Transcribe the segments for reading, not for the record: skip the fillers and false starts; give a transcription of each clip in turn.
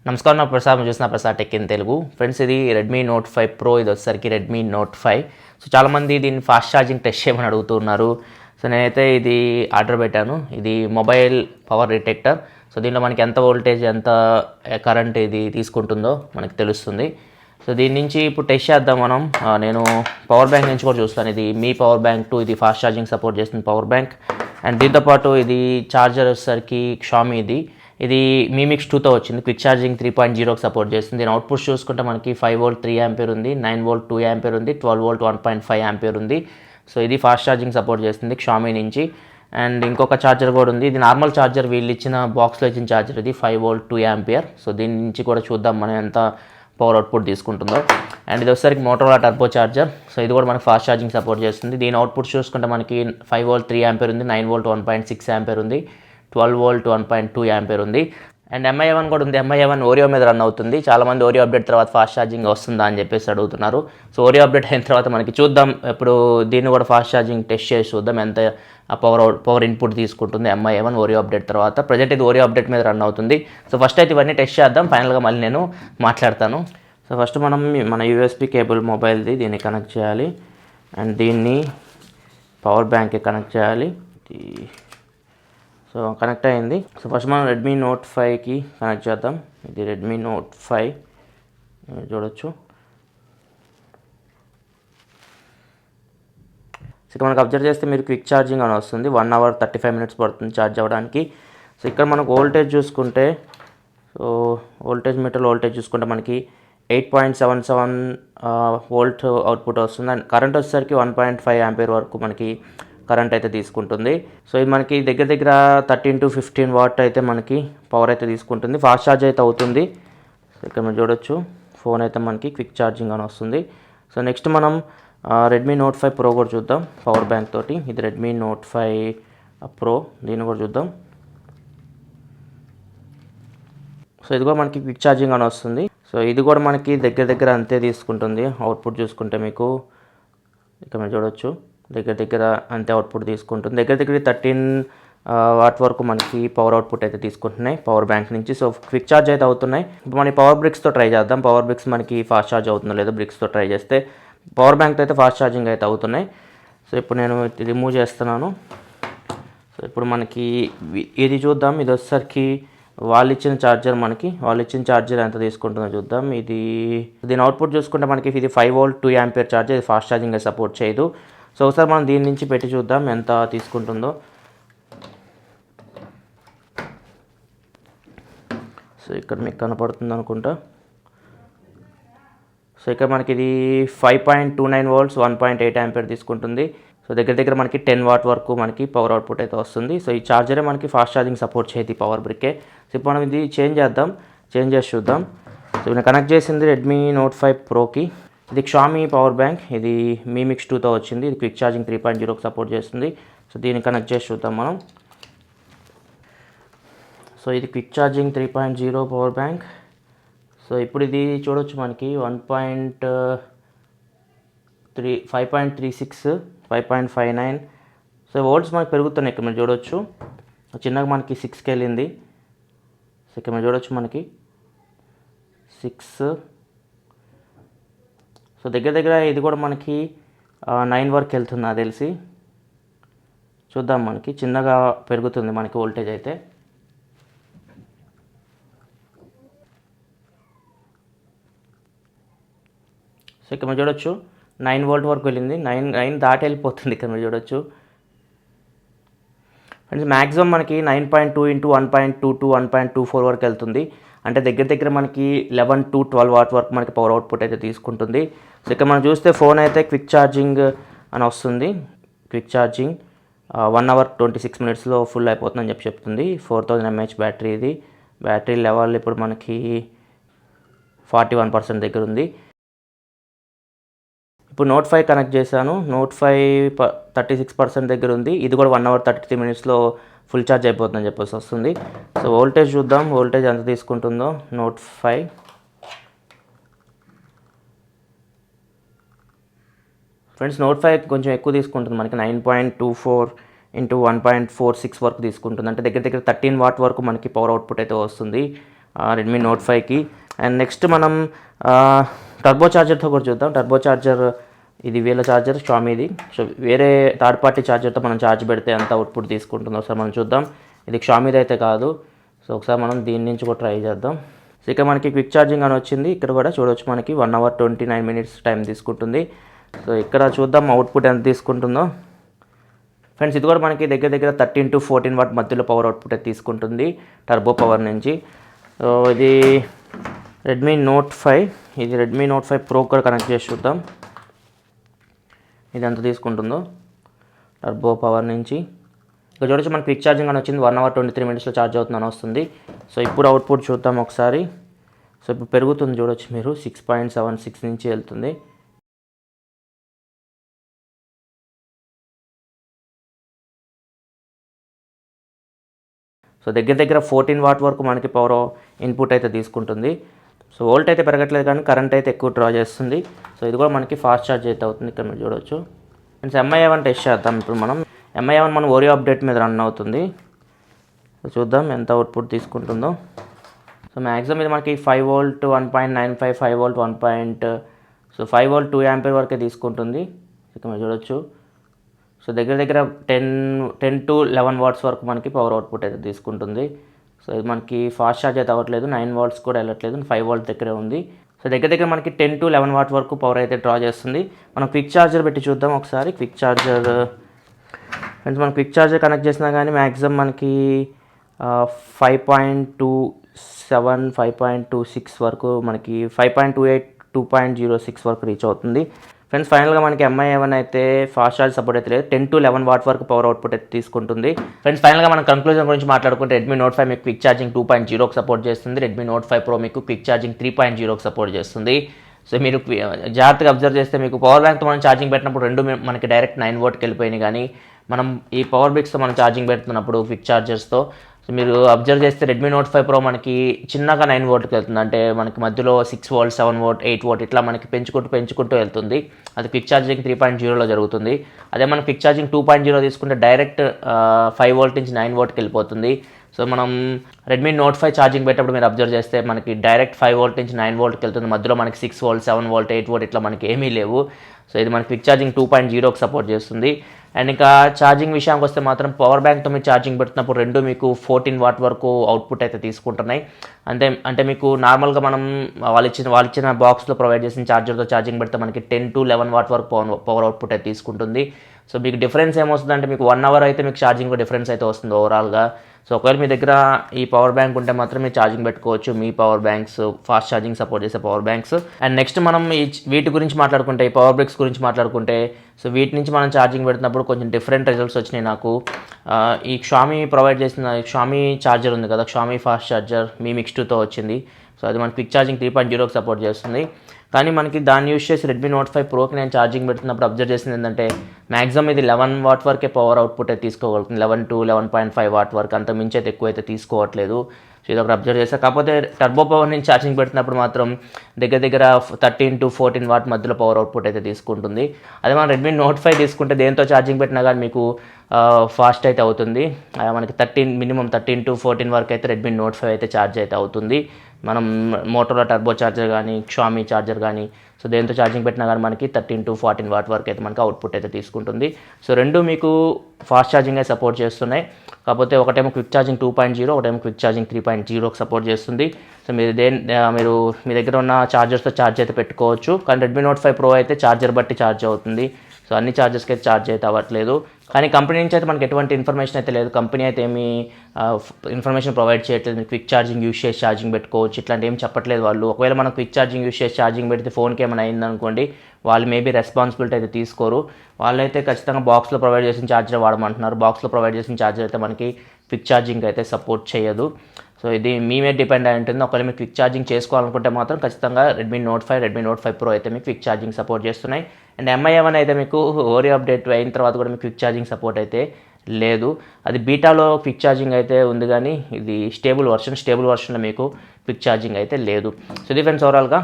నమస్కారం, నా ప్రసాద్. మీరు చూసిన Prasad tech in Telugu. Friends, ఇది రెడ్మీ నోట్ 5 ప్రో. ఇది వచ్చేసరికి రెడ్మీ నోట్ 5. సో చాలామంది దీన్ని ఫాస్ట్ ఛార్జింగ్ టెస్ట్ చేయమని అడుగుతున్నారు. సో నేనైతే ఇది ఆర్డర్ పెట్టాను. ఇది మొబైల్ పవర్ డిటెక్టర్. సో దీనిలో మనకి ఎంత వోల్టేజ్, ఎంత కరెంట్ ఇది తీసుకుంటుందో మనకి తెలుస్తుంది. సో దీని నుంచి ఇప్పుడు టెస్ట్ చేద్దాం మనం. నేను పవర్ బ్యాంక్ నుంచి కూడా చూస్తాను. ఇది మీ పవర్ బ్యాంక్ 2. ఇది ఫాస్ట్ ఛార్జింగ్ సపోర్ట్ చేస్తుంది పవర్ బ్యాంక్. అండ్ దీంతోపాటు ఇది ఛార్జర్ వచ్చేసరికి షామీ. ఇది మీ మిక్స్ 2తో వచ్చింది. క్విక్ ఛార్జింగ్ 3.0కి సపోర్ట్ చేస్తుంది. దీని అవుట్పుట్ చూసుకుంటే మనకి 5V 3 ఆంపియర్ ఉంది, 9V 2 ఆంపియర్ ఉంది, 12V 1.5 ఆంపియర్ ఉంది. సో ఇది ఫాస్ట్ ఛార్జింగ్ సపోర్ట్ చేస్తుంది షామీ నుంచి. అండ్ ఇంకొక ఛార్జర్ కూడా ఉంది. ఇది నార్మల్ ఛార్జర్, వీళ్ళు ఇచ్చిన బాక్స్లో ఇచ్చిన ఛార్జర్. ఇది 5V 2 ఆంపియర్. సో దీని నుంచి కూడా చూద్దాం మనం ఎంత పవర్ అవుట్పుట్ తీసుకుంటుందో. అండ్ ఇది వచ్చేసరికి మోటోరోలా టర్బో ఛార్జర్. సో ఇది కూడా మనకి ఫాస్ట్ ఛార్జింగ్ సపోర్ట్ చేస్తుంది. దీని అవుట్పుట్ చూసుకుంటే మనకి 5V 3 ఆంపియర్ ఉంది, 9V 1.6 ఆంపియర్ ఉంది, 12V 1.2 ఆంపియర్ ఉంది. అండ్ MI1 కూడా ఉంది. MI1 ఓరియో మీద రన్ అవుతుంది. చాలామంది ఓరియో అప్డేట్ తర్వాత ఫాస్ట్ ఛార్జింగ్ వస్తుందా అని చెప్పేసి అడుగుతున్నారు. సో ఓరియో అప్డేట్ అయిన తర్వాత మనకి చూద్దాం. ఇప్పుడు దీన్ని కూడా ఫాస్ట్ ఛార్జింగ్ టెస్ట్ చేసి చూద్దాం ఎంత పవర్ ఇన్పుట్ తీసుకుంటుంది MI1 ఓరియో అప్డేట్ తర్వాత. ప్రజెంట్ ఇది ఓరియో అప్డేట్ మీద రన్ అవుతుంది. సో ఫస్ట్ అయితే ఇవన్నీ టెస్ట్ చేద్దాం. ఫైనల్గా మళ్ళీ నేను మాట్లాడతాను. సో ఫస్ట్ మనం మన USB కేబుల్ మొబైల్ది దీన్ని కనెక్ట్ చేయాలి. అండ్ దీన్ని పవర్ బ్యాంక్కి కనెక్ట్ చేయాలి. సో కనెక్ట్ అయింది. సో ఫస్ట్ మనం రెడ్మీ నోట్ 5కి కనెక్ట్ చేద్దాం. ఇది రెడ్మీ నోట్ 5 చూడొచ్చు. సో ఇక్కడ మనకు అబ్జర్వ్ చేస్తే మీరు క్విక్ ఛార్జింగ్ అని వస్తుంది. 1 hour 35 minutes పడుతుంది ఛార్జ్ అవ్వడానికి. సో ఇక్కడ మనకు వోల్టేజ్ చూసుకుంటే, సో వోల్టేజ్ మీటర్ వోల్టేజ్ చూసుకుంటే మనకి 8.77 వోల్ట్ అవుట్పుట్ వస్తుంది. అండ్ కరెంట్ వచ్చేసరికి 1.5 ఆంపియర్ వరకు మనకి కరెంట్ అయితే తీసుకుంటుంది. సో ఇది మనకి దగ్గర 13 to 15 వాట్ అయితే మనకి పవర్ అయితే తీసుకుంటుంది. ఫాస్ట్ ఛార్జ్ అయితే అవుతుంది. సో ఇక్కడ మీరు చూడొచ్చు, ఫోన్ అయితే మనకి క్విక్ ఛార్జింగ్ అని వస్తుంది. సో నెక్స్ట్ మనం రెడ్మీ నోట్ 5 ప్రో కూడా చూద్దాం పవర్ బ్యాంక్ తోటి. ఇది రెడ్మీ నోట్ 5 ప్రో, దీన్ని కూడా చూద్దాం. సో ఇది కూడా మనకి క్విక్ ఛార్జింగ్ అని వస్తుంది. సో ఇది కూడా మనకి దగ్గర అంతే తీసుకుంటుంది. అవుట్పుట్ చూసుకుంటే మీకు ఇక్కడ మీరు చూడొచ్చు, దగ్గర అంతే అవుట్పుట్ తీసుకుంటుంది. దగ్గర 13 వాట్ వరకు మనకి పవర్ అవుట్పుట్ అయితే తీసుకుంటున్నాయి పవర్ బ్యాంక్ నుంచి. సో క్విక్ ఛార్జ్ అయితే అవుతున్నాయి. ఇప్పుడు మనకి పవర్ బ్రిక్స్తో ట్రై చేద్దాం. పవర్ బ్రిక్స్ మనకి ఫాస్ట్ ఛార్జ్ అవుతుందో లేదో బ్రిక్స్తో ట్రై చేస్తే. పవర్ బ్యాంక్తో అయితే ఫాస్ట్ ఛార్జింగ్ అయితే అవుతున్నాయి. సో ఇప్పుడు నేను రిమూవ్ చేస్తున్నాను. సో ఇప్పుడు మనకి ఇది చూద్దాం. ఇది వచ్చేసరికి వాళ్ళు ఇచ్చిన ఛార్జర్ ఎంత తీసుకుంటుందో చూద్దాం. దీని అవుట్పుట్ చూసుకుంటే మనకి ఇది 5V 2 ఆంపియర్ ఛార్జర్. ఇది ఫాస్ట్ ఛార్జింగ్ అయితే సపోర్ట్ చేయదు. సో ఒకసారి మనం దీని నుంచి పెట్టి చూద్దాం ఎంత తీసుకుంటుందో. సో ఇక్కడ మీకు కనపడుతుంది అనుకుంటా. సో ఇక్కడ మనకి ఇది 5.29 volts 1.8 ఆంపియర్ తీసుకుంటుంది. సో దగ్గర మనకి 10 వాట్ వరకు మనకి పవర్ అవుట్పుట్ అయితే వస్తుంది. సో ఈ ఛార్జరే మనకి ఫాస్ట్ ఛార్జింగ్ సపోర్ట్ చేయదు, పవర్ బ్రికే. సో ఇప్పుడు మనం ఇది చేంజ్ చేసి చూద్దాం. సో నేను కనెక్ట్ చేసింది రెడ్మీ నోట్ 5 ప్రోకి. ఇది షామీ పవర్ బ్యాంక్. ఇది మీ మిక్స్ 2తో వచ్చింది. ఇది క్విక్ ఛార్జింగ్ 3.0కి సపోర్ట్ చేస్తుంది. సో దీన్ని కనెక్ట్ చేసి చూద్దాం మనం. సో ఇది quick charging 3.0 power bank. So ఇప్పుడు ఇది చూడొచ్చు మనకి 5.36 5.59. సో వోల్ట్స్ మనకి పెరుగుతున్నాయి. ఇక్కడ మీరు చూడొచ్చు, చిన్నగా మనకి 6కి వెళ్ళింది. సో ఇక్కడ మీరు చూడొచ్చు మనకి 6. సో దగ్గర ఇది కూడా మనకి 9 వరకు వెళ్తుంది నాకు తెలిసి. చూద్దాం, మనకి చిన్నగా పెరుగుతుంది మనకి వోల్టేజ్ అయితే. సో ఇక్కడ మీరు చూడొచ్చు 9V వరకు వెళ్ళింది. 9 దాటి వెళ్ళిపోతుంది. ఇక్కడ మీరు చూడొచ్చు ఫ్రెండ్స్. మ్యాక్సిమం మనకి 9.2 into 1.22 1.24 వరకు వెళ్తుంది. అంటే దగ్గర మనకి 11 to 12 వాట్ వరకు మనకి పవర్ అవుట్పుట్ అయితే తీసుకుంటుంది. సో ఇక్కడ మనం చూస్తే ఫోన్ అయితే క్విక్ ఛార్జింగ్ అని వస్తుంది. క్విక్ ఛార్జింగ్ 1 hour 26 minutesలో ఫుల్ అయిపోతుందని చెప్తుంది. 4000 mAh బ్యాటరీ. ఇది బ్యాటరీ లెవెల్ ఇప్పుడు మనకి 41% దగ్గర ఉంది. ఇప్పుడు నోట్ 5 కనెక్ట్ చేశాను. నోట్ 5 36% దగ్గర ఉంది. ఇది కూడా 1 hour 33 minutesలో ఫుల్ ఛార్జ్ అయిపోతుందని చెప్పేసి వస్తుంది. సో వోల్టేజ్ చూద్దాం, వోల్టేజ్ ఎంత తీసుకుంటుందో నోట్ 5. ఫ్రెండ్స్, నోట్ 5 కొంచెం ఎక్కువ తీసుకుంటుంది. మనకి 9.24 into 1.46 వరకు తీసుకుంటుంది. అంటే దగ్గర 13 వాట్ వరకు మనకి పవర్ అవుట్పుట్ అయితే వస్తుంది. రెడ్మీ నోట్ 5కి. అండ్ నెక్స్ట్ మనం టర్బో చార్జర్తో కూడా చూద్దాం. టర్బో చార్జర్ ఇది వీళ్ళ చార్జర్ షామీది. సో వేరే థర్డ్ పార్టీ చార్జర్తో మనం ఛార్జ్ పెడితే ఎంత అవుట్పుట్ తీసుకుంటుందో ఒకసారి మనం చూద్దాం. ఇది షామీది అయితే కాదు. సో ఒకసారి మనం దీని నుంచి కూడా ట్రై చేద్దాం. సో ఇక్కడ మనకి క్విక్ ఛార్జింగ్ అని వచ్చింది. ఇక్కడ కూడా చూడవచ్చు మనకి 1 hour 29 minutes టైం తీసుకుంటుంది. సో ఇక్కడ చూద్దాం అవుట్పుట్ ఎంత తీసుకుంటుందో. ఫ్రెండ్స్ ఇది కూడా మనకి దగ్గర 13 to 14 watt మధ్యలో పవర్ అవుట్పుట్ అయితే తీసుకుంటుంది టర్బో పవర్ నుంచి. సో ఇది రెడ్మీ నోట్ 5. ఇది రెడ్మీ నోట్ 5 ప్రో కూడా కనెక్ట్ చేసి చూద్దాం ఇది ఎంత తీసుకుంటుందో టర్బో పవర్ నుంచి. ఇక్కడ చూడొచ్చు మనకి క్విక్ ఛార్జింగ్ అని వచ్చింది. 1 hour 23 minutesలో ఛార్జ్ అవుతుందని వస్తుంది. సో ఇప్పుడు అవుట్పుట్ చూద్దాం ఒకసారి. సో ఇప్పుడు పెరుగుతుంది చూడొచ్చు మీరు, 6.76 నుంచి వెళ్తుంది. సో దగ్గర 14 watt వరకు మనకి పవర్ ఇన్పుట్ అయితే తీసుకుంటుంది. సో వోల్ట్ అయితే పెరగట్లేదు కానీ కరెంట్ అయితే ఎక్కువ డ్రా చేస్తుంది. సో ఇది కూడా మనకి ఫాస్ట్ ఛార్జ్ అయితే అవుతుంది. ఇక్కడ మీరు చూడవచ్చు. ఫ్రెండ్స్ MI1 టెస్ట్ చేద్దాం. ఇప్పుడు మనం MI1 మన ఓరియో అప్డేట్ మీద రన్ అవుతుంది. సో చూద్దాం ఎంత అవుట్పుట్ తీసుకుంటుందో. సో మ్యాక్సిమం ఇది మనకి 5 volt 1.95, 5 volt 1. So 5 volt 2 ampere వరకే తీసుకుంటుంది. ఇక్కడ మీరు చూడవచ్చు. సో దగ్గర 10 to 11 watts వరకు మనకి పవర్ అవుట్పుట్ అయితే తీసుకుంటుంది. సో ఇది మనకి ఫాస్ట్ ఛార్జ్ అయితే అవ్వట్లేదు, 9 watts కూడా వెళ్ళట్లేదు, 5 volt దగ్గరే ఉంది. సో దగ్గర మనకి 10 to 11 watt వరకు పవర్ అయితే డ్రా చేస్తుంది. మనం క్విక్ ఛార్జర్ పెట్టి చూద్దాం ఒకసారి. క్విక్ ఛార్జర్ ఫ్రెండ్స్ మనం క్విక్ ఛార్జర్ కనెక్ట్ చేసినా కానీ మ్యాక్సిమం మనకి 5.27, 5.26 వరకు మనకి 5.28, 2.06 వరకు రీచ్ అవుతుంది. ఫ్రెండ్స్ ఫైనల్గా మనకి MI1 అయితే ఫాస్ట్ ఛార్జ్ సపోర్ట్ అయితే లేదు, 10 to 11 watt వరకు పవర్ అవుట్పుట్ అయితే తీసుకుంటుంది. ఫ్రెండ్స్ ఫైనల్గా మనం కంక్లూజన్ గురించి మాట్లాడుకుంటే రెడ్మీ నోట్ 5 మీకు క్విక్ ఛార్జింగ్ 2.0కి సపోర్ట్ చేస్తుంది. రెడ్మీ నోట్ 5 ప్రో మీకు క్విక్ ఛార్జింగ్ 3.0కి సపోర్ట్ చేస్తుంది. సో మీరు జాగ్రత్తగా అబ్జర్వ్ చేస్తే మీకు పవర్ బ్యాంక్తో మనం ఛార్జింగ్ పెట్టినప్పుడు రెండు మనకి డైరెక్ట్ 9 voltకి వెళ్ళిపోయినాయి. కానీ మనం ఈ పవర్ బ్రిక్స్తో మనం ఛార్జింగ్ పెడుతున్నప్పుడు క్విక్ ఛార్జర్స్తో సో మీరు అబ్జర్వ్ చేస్తే రెడ్మీ నోట్ 5 ప్రో మనకి చిన్నగా 9 voltకి వెళ్తుంది. అంటే మనకి మధ్యలో 6 volt, 7 volt, 8 volt ఇట్లా మనకి పెంచుకుంటూ వెళ్తుంది. అది క్విక్ ఛార్జింగ్ 3.0లో జరుగుతుంది. అదే మనం క్విక్ ఛార్జింగ్ 2.0 తీసుకుంటే డైరెక్ట్ 5 volt నుంచి 9 voltకి వెళ్ళిపోతుంది. సో మనం రెడ్మీ నోట్ 5 ఛార్జింగ్ పెట్టేటప్పుడు మీరు అబ్జర్వ్ చేస్తే మనకి డైరెక్ట్ 5 volt నుంచి 9 voltకి వెళ్తుంది. మధ్యలో మనకి 6 volt, 7 volt, 8 volt ఇట్లా మనకి ఏమీ లేవు. సో ఇది మనకి క్విక్ ఛార్జింగ్ 2.0కి సపోర్ట్ చేస్తుంది. అండ్ ఇంకా ఛార్జింగ్ విషయానికి వస్తే మాత్రం పవర్ బ్యాంక్తో మీరు ఛార్జింగ్ పెడుతున్నప్పుడు రెండు మీకు 14 watt వరకు అవుట్పుట్ అయితే తీసుకుంటున్నాయి. అంటే మీకు నార్మల్గా మనం వాళ్ళు ఇచ్చిన బాక్స్లో ప్రొవైడ్ చేసిన ఛార్జర్తో ఛార్జింగ్ పెడితే మనకి 10 to 11 watt వరకు పవర్ అవుట్పుట్ అయితే తీసుకుంటుంది. సో మీకు డిఫరెన్స్ ఏమొస్తుందంటే మీకు 1 hour అయితే మీకు ఛార్జింగ్ డిఫరెన్స్ అయితే వస్తుంది ఓవరాల్గా. సో ఒకవేళ మీ దగ్గర ఈ పవర్ బ్యాంక్ ఉంటే మాత్రం మీరు ఛార్జింగ్ పెట్టుకోవచ్చు. మీ power banks fast charging support చేసే పవర్ బ్యాంక్స్. అండ్ నెక్స్ట్ మనం వీటి గురించి మాట్లాడుకుంటే, ఈ పవర్ బ్రిక్స్ గురించి మాట్లాడుకుంటే, సో వీటి నుంచి మనం ఛార్జింగ్ పెడుతున్నప్పుడు కొంచెం డిఫరెంట్ రిజల్ట్స్ వచ్చినాయి నాకు. ఈ షామీ ప్రొవైడ్ చేసిన షామీ ఛార్జర్ ఉంది కదా, షామీ ఫాస్ట్ ఛార్జర్ మీ మిక్స్ 2తో వచ్చింది. సో అది మన క్విక్ ఛార్జింగ్ 3.0కి సపోర్ట్ చేస్తుంది. కానీ మనకి దాన్ని యూస్ చేసి రెడ్మీ నోట్ 5 ప్రోకి నేను ఛార్జింగ్ పెడుతున్నప్పుడు అబ్జర్వ్ చేసింది ఏంటంటే మ్యాక్సిమం ఇది 11 watt వరకే పవర్ అవుట్పుట్ అయితే తీసుకోగలుగుతుంది. 11 to 11.5 watt వరకు, అంత మించి అయితే ఎక్కువ అయితే తీసుకోవట్లేదు. సో ఇది ఒకటి అబ్జర్వ్ చేస్తాను. కాకపోతే టర్బో పవర్ నుంచి ఛార్జింగ్ పెడుతున్నప్పుడు మాత్రం దగ్గర 13 to 14 watt మధ్యలో పవర్ అవుట్పుట్ అయితే తీసుకుంటుంది. అదే మనం రెడ్మీ నోట్ 5 తీసుకుంటే దేంతో ఛార్జింగ్ పెట్టినా కానీ మీకు ఫాస్ట్ అయితే అవుతుంది. మనకి మినిమం 13 to 14 వరకు అయితే రెడ్మీ నోట్ 5 అయితే ఛార్జ్ అయితే అవుతుంది. మనం మోటోలో టర్బో ఛార్జర్ కానీ షామీ ఛార్జర్ కానీ సో దేంతో ఛార్జింగ్ పెట్టినా కానీ మనకి 13 to 14 watt వరకు అయితే మనకి అవుట్పుట్ అయితే తీసుకుంటుంది. సో రెండు మీకు ఫాస్ట్ ఛార్జింగ్ అయితే సపోర్ట్ చేస్తున్నాయి. కాకపోతే ఒకటేమో క్విక్ ఛార్జింగ్ 2.0, ఒకటేమో క్విక్ ఛార్జింగ్ 3.0కి సపోర్ట్ చేస్తుంది. సో మీరు మీ దగ్గర ఉన్న ఛార్జర్స్తో ఛార్జ్ అయితే పెట్టుకోవచ్చు. కానీ రెడ్మీ నోట్ 5 ప్రో అయితే ఛార్జర్ బట్టి ఛార్జ్ అవుతుంది. సో అన్ని ఛార్జెస్కి అయితే ఛార్జ్ అయితే అవ్వట్లేదు. కానీ కంపెనీ నుంచి అయితే మనకి ఎటువంటి ఇన్ఫర్మేషన్ అయితే లేదు. కంపెనీ అయితే ఏమి ఇన్ఫర్మేషన్ ప్రొవైడ్ చేయట్లేదు. క్విక్ ఛార్జింగ్ యూస్ చేసి ఛార్జింగ్ పెట్టుకోవచ్చు ఇట్లాంటి ఏం చెప్పట్లేదు వాళ్ళు. ఒకవేళ మనం క్విక్ ఛార్జింగ్ యూస్ చేసి ఛార్జింగ్ పెడితే ఫోన్కి ఏమైనా అయిందనుకోండి, వాళ్ళు మేబీ రెస్పాన్సిబిలిటీ అయితే తీసుకోరు. వాళ్ళైతే ఖచ్చితంగా బాక్స్లో ప్రొవైడ్ చేసిన ఛార్జర్ వాడమంటున్నారు. బాక్స్లో ప్రొవైడ్ చేసిన ఛార్జర్ అయితే మనకి క్విక్ ఛార్జింగ్ అయితే సపోర్ట్ చేయదు. సో ఇది మీ మీద డిపెండ్ అయి ఉంటుంది. ఒకవేళ మీరు క్విక్ ఛార్జింగ్ చేసుకోవాలనుకుంటే మాత్రం ఖచ్చితంగా రెడ్మీ నోట్ 5 ప్రో అయితే మీకు క్విక్ ఛార్జింగ్ సపోర్ట్ చేస్తున్నాయి. అండ్ MI1 అయితే మీకు ఓరియో అప్డేట్ అయిన తర్వాత కూడా మీకు క్విక్ ఛార్జింగ్ సపోర్ట్ అయితే లేదు. అది బీటాలో క్విక్ ఛార్జింగ్ అయితే ఉంది కానీ ఇది స్టేబుల్ వర్షన్లో మీకు క్విక్ ఛార్జింగ్ అయితే లేదు. సో ఇది ఫ్రెండ్స్ ఓవరాల్గా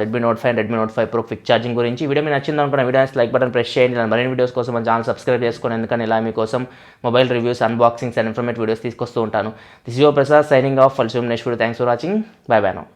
Redmi note 5 Redmi note 5 pro quick charging గురించి. వీడియో మీకు నచ్చింది అనుకున్న వీడియోస్ లైక్ బటన్ ప్రెస్ చేయండి. మరిన్ని వీడియోస్ కోసం మన ఛానల్ సబ్స్క్రైబ్ చేసుకోండి, ఎందుకంటే ఇలా మీకోసం mobile reviews, unboxings and informative videos తీసుకొస్తూ ఉంటాను. This is your Prasad signing off. Full next video. Thanks for watching. Bye bye now.